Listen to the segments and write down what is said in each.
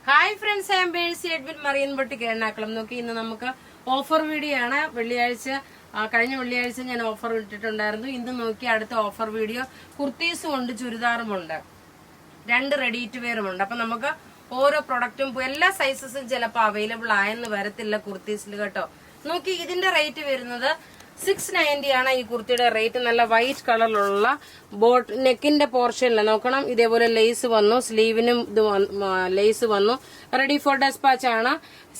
Hi friends, I am Bercy Edwin Mariyan boutique Ernakulam. നോക്കി ഇന്ന് നമുക്ക് ഓഫർ വീഡിയോ ആണ്. കഴിഞ്ഞ വെള്ളിയാഴ്ച ഞാൻ ഓഫർ ഇട്ടിട്ടുണ്ടായിരുന്നു. ഇന്ന് നോക്കി അടുത്ത ഓഫർ വീഡിയോ കുർത്തീസും ഉണ്ട്, ചുരിദാറും ഉണ്ട്, 2 റെഡി ടു വെയറും ഉണ്ട്. അപ്പൊ നമുക്ക് ഓരോ പ്രൊഡക്റ്റും എല്ലാ സൈസസും ചിലപ്പോൾ അവൈലബിൾ ആയെന്ന് വരത്തില്ല കുർത്തീസിൽ കേട്ടോ. നോക്കി ഇതിന്റെ റേറ്റ് വരുന്നത് 690 ആണ്. ഈ കുർത്തിയുടെ റേറ്റ് നല്ല വൈറ്റ് കളറിലുള്ള നെക്കിന്റെ പോർഷനിൽ നോക്കണം. ഇതേപോലെ ലേസ് വന്നു, സ്ലീവിനും ഇത് ലേസ് വന്നു. റെഡി ഫോർ ഡെസ്പാച്ച് ആണ്.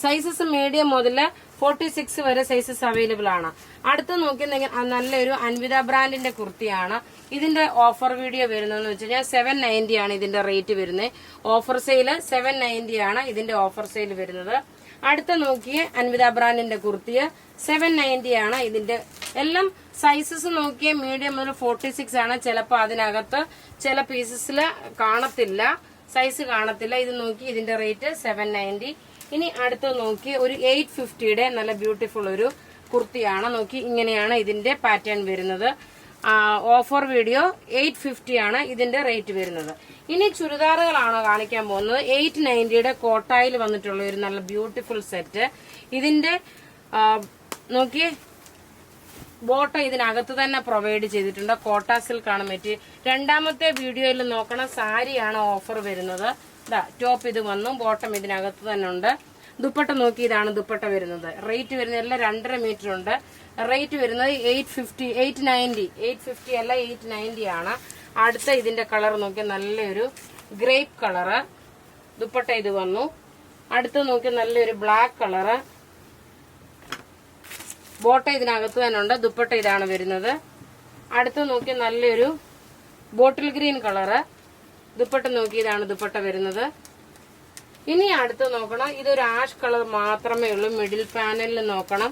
സൈസസ് മീഡിയം മുതൽ 46 വരെ സൈസസ് അവൈലബിൾ ആണ്. അടുത്ത് നോക്കിയെങ്കിൽ നല്ലൊരു അൻവിത ബ്രാൻഡിന്റെ കുർത്തിയാണ്. ഇതിന്റെ ഓഫർ വീഡിയോ വരുന്നതെന്ന് വെച്ച് കഴിഞ്ഞാൽ 790 ആണ് ഇതിന്റെ റേറ്റ് വരുന്നത്. ഓഫർ സെയിൽ 790 ആണ് ഇതിന്റെ ഓഫർ സെയിൽ വരുന്നത്. അടുത്ത നോക്കിയ അൻവിത ബ്രാൻഡിന്റെ കുർത്തിയ 790 ആണ്. ഇതിന്റെ എല്ലാം സൈസസ് നോക്കിയ മീഡിയം മുതൽ 46 ആണ്. ചിലപ്പോൾ അതിനകത്ത് ചില പീസസിൽ കാണത്തില്ല, സൈസ് കാണത്തില്ല. ഇത് നോക്കി ഇതിന്റെ റേറ്റ് 790. ഇനി അടുത്ത് നോക്കി ഒരു 850യുടെ നല്ല ബ്യൂട്ടിഫുൾ ഒരു കുർത്തിയാണ്. നോക്കി ഇങ്ങനെയാണ് ഇതിന്റെ പാറ്റേൺ വരുന്നത്. ഓഫർ വീഡിയോ 850 ആണ് ഇതിന്റെ റേറ്റ് വരുന്നത്. ഇനി ചുരിദാറുകളാണ് കാണിക്കാൻ പോകുന്നത്. 890യുടെ കോട്ടായിൽ വന്നിട്ടുള്ള ഒരു നല്ല ബ്യൂട്ടിഫുൾ സെറ്റ്. ഇതിന്റെ നോക്കിയേ ബോട്ടം ഇതിനകത്ത് തന്നെ പ്രൊവൈഡ് ചെയ്തിട്ടുണ്ട്. കോട്ട സിൽക്കാണ് മെറ്റീരിയൽ. രണ്ടാമത്തെ വീഡിയോയിൽ നോക്കണം, സാരിയാണ് ഓഫർ വരുന്നത്. ടോപ്പ് ഇത് വന്നു, ബോട്ടം ഇതിനകത്ത് തന്നെ ഉണ്ട്. ദുപ്പട്ട നോക്കി ഇതാണ് ദുപ്പട്ട വരുന്നത്. റേറ്റ് വരുന്നത് എല്ലാം 2.5 മീറ്റർ ഉണ്ട്. റേറ്റ് വരുന്നത് 850 അല്ല 890 ആണ്. അടുത്ത ഇതിന്റെ കളർ നോക്കി നല്ലൊരു ഗ്രേപ്പ് കളറ്. ദുപ്പട്ട ഇത് വന്നു. അടുത്ത് നോക്കി നല്ലൊരു ബ്ലാക്ക് കളറ്. ബോട്ട ഇതിനകത്ത് തന്നെ ഉണ്ട്. ദുപ്പട്ട ഇതാണ് വരുന്നത്. അടുത്ത് നോക്കി നല്ലൊരു ബോട്ടിൽ ഗ്രീൻ കളറ്. ദുപ്പട്ട നോക്കി ഇതാണ് ദുപ്പട്ട വരുന്നത്. ഇനി അടുത്ത് നോക്കണം, ഇതൊരു ആഷ് കളർ മാത്രമേ ഉള്ളൂ. മിഡിൽ പാനലിൽ നോക്കണം,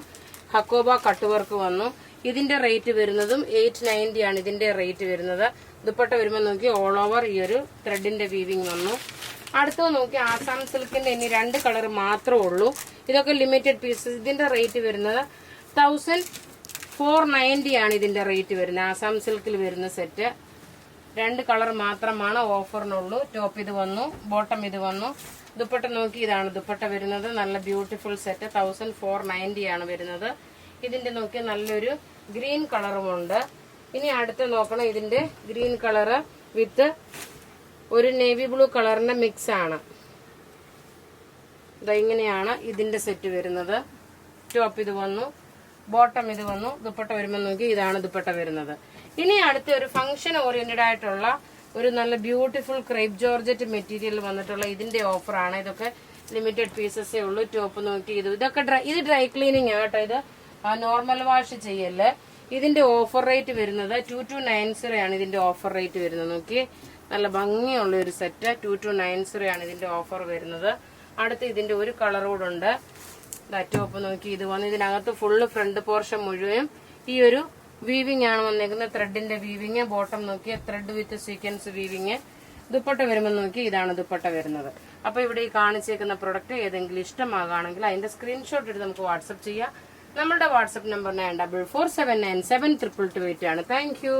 ഹക്കോബ കട്ട് വർക്ക് വന്നു. ഇതിന്റെ റേറ്റ് വരുന്നതും 890 ആണ് ഇതിന്റെ റേറ്റ് വരുന്നത്. ദുപ്പട്ട വരുമ്പോൾ നോക്കി ഓൾ ഓവർ ഈ ഒരു ത്രെഡിന്റെ വീവിങ് വന്നു. അടുത്ത് നോക്കി ആസാം സിൽക്കിന്റെ ഇനി 2 കളർ മാത്രമേ ഉള്ളൂ. ഇതൊക്കെ ലിമിറ്റഡ് പീസസ്. ഇതിന്റെ റേറ്റ് വരുന്നത് 1490 ആണ് ഇതിന്റെ റേറ്റ് വരുന്നത്. ആസാം സിൽക്കിൽ വരുന്ന സെറ്റ് 2 കളർ മാത്രമാണ് ഓഫറിനുള്ളൂ. ടോപ്പ് ഇത് വന്നു, ബോട്ടം ഇത് വന്നു. ദുപ്പട്ട നോക്കി ഇതാണ് ദുപ്പട്ട വരുന്നത്. നല്ല ബ്യൂട്ടിഫുൾ സെറ്റ് 1490 ആണ് വരുന്നത്. ഇതിന്റെ നോക്കി നല്ലൊരു ഗ്രീൻ കളറുമുണ്ട്. ഇനി അടുത്ത് നോക്കണം, ഇതിന്റെ ഗ്രീൻ കളറ് വിത്ത് ഒരു നേവി ബ്ലൂ കളറിന്റെ മിക്സ് ആണ്. ഇങ്ങനെയാണ് ഇതിന്റെ സെറ്റ് വരുന്നത്. ടോപ്പ് ഇത് വന്നു, ബോട്ടം ഇത് വന്നു. ദുപ്പട്ട വരുമ്പോൾ നോക്കി ഇതാണ് ദുപ്പട്ട വരുന്നത്. ഇനി അടുത്ത ഒരു ഫംഗ്ഷൻ ഓറിയന്റഡ് ആയിട്ടുള്ള ഒരു നല്ല ബ്യൂട്ടിഫുൾ ക്രേപ്പ് ജോർജറ്റ് മെറ്റീരിയൽ വന്നിട്ടുള്ള ഇതിന്റെ ഓഫറാണ്. ഇതൊക്കെ ലിമിറ്റഡ് പീസസേ ഉള്ളൂ. ടോപ്പ് നോക്കി ഇതൊക്കെ ഇത് ഡ്രൈ ക്ലീനിങ് ആട്ടോ. ഇത് നോർമൽ വാഷ് ചെയ്യല്ലേ. ഇതിന്റെ ഓഫർ റേറ്റ് വരുന്നത് 2290 ആണ് ഇതിന്റെ ഓഫർ റേറ്റ് വരുന്നത്. നോക്കി നല്ല ഭംഗിയുള്ള ഒരു സെറ്റ് 2290 ആണ് ഇതിന്റെ ഓഫർ വരുന്നത്. അടുത്ത് ഇതിന്റെ ഒരു കളർ കൂടെ ഉണ്ട്. ടോപ്പ് നോക്കി ഇത് വന്ന് ഇതിനകത്ത് ഫുള്ള് ഫ്രണ്ട് പോർഷൻ മുഴുവൻ ഈ ഒരു വീവിംഗ് ആണ് വന്നേക്കുന്നത്. ത്രെഡിന്റെ വീവിങ്. ബോട്ടം നോക്കിയ ത്രെഡ് വിത്ത് സീക്വൻസ് വീവിങ്. ദുപ്പട്ട വരുമ്പോൾ നോക്കി ഇതാണ് ദുപ്പട്ട വരുന്നത്. അപ്പൊ ഇവിടെ ഈ കാണിച്ചേക്കുന്ന പ്രൊഡക്റ്റ് ഏതെങ്കിലും ഇഷ്ടമാകുകയാണെങ്കിൽ അതിന്റെ സ്ക്രീൻഷോട്ട് എടുത്ത് നമുക്ക് വാട്സപ്പ് ചെയ്യാം. നമ്മുടെ വാട്സപ്പ് നമ്പർ 9447972228 ആണ്. Thank you.